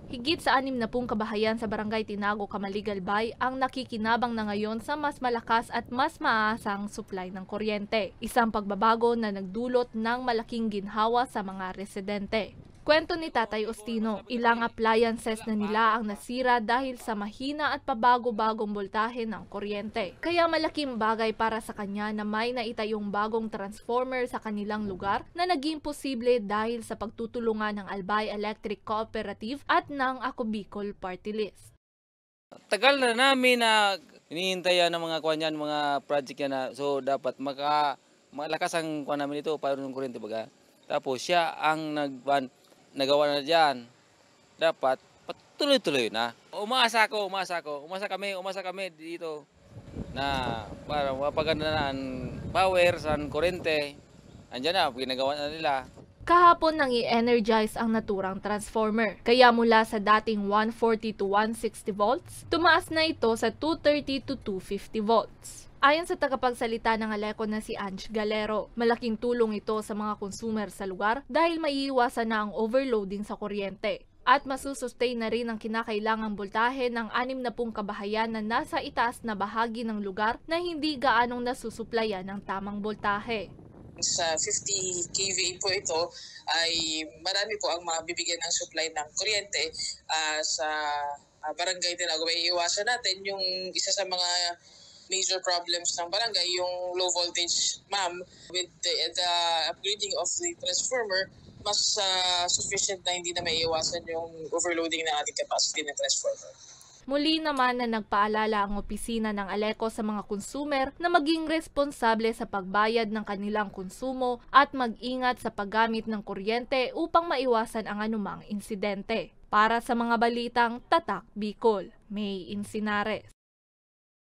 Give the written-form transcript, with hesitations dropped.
Higit sa 60 kabahayan sa Barangay Tinago, Camaligalbay ang nakikinabang na ngayon sa mas malakas at mas maasang supply ng kuryente. Isang pagbabago na nagdulot ng malaking ginhawa sa mga residente. Kwento ni Tatay Ostino, ilang appliances na nila ang nasira dahil sa mahina at pabago-bagong boltahe ng kuryente. Kaya malaking bagay para sa kanya na may naitayong bagong transformer sa kanilang lugar na naging posible dahil sa pagtutulungan ng Albay Electric Cooperative at ng Ako Bicol Party List. Tagal na namin na hinihintay ng mga kuwan yan, mga project yan na so dapat malakas ang kuwan namin ito para ng kuryente baga. Tapos siya ang nagawa na diyan. Dapat patuloy-tuloy na. Umasa kami dito na para mapaganda na ang power sa kuryente. Andiyan na, ginagawa na nila. Kahapon nang i-energize ang naturang transformer. Kaya mula sa dating 140 to 160 volts, tumaas na ito sa 230 to 250 volts. Ayon sa tagapagsalita ng Aleco na si Ange Galero, malaking tulong ito sa mga consumer sa lugar dahil maiiwasan na ang overloading sa kuryente. At masusustain na rin ang kinakailangang boltahe ng 60 kabahayan na nasa itaas na bahagi ng lugar na hindi gaanong nasusuplayan ng tamang boltahe. Sa 50 kVA po ito ay marami po ang mabibigyan ng supply ng kuryente sa barangay Tinago. May iwasan natin yung isa sa mga major problems ng barangay, yung low voltage with the upgrading of the transformer, mas sufficient na hindi na may iwasan yung overloading ng ating capacity ng transformer. Muli naman na nagpaalala ang opisina ng Aleco sa mga consumer na maging responsable sa pagbayad ng kanilang konsumo at mag-ingat sa paggamit ng kuryente upang maiwasan ang anumang insidente. Para sa mga balitang Tatak Bicol, May Insinares.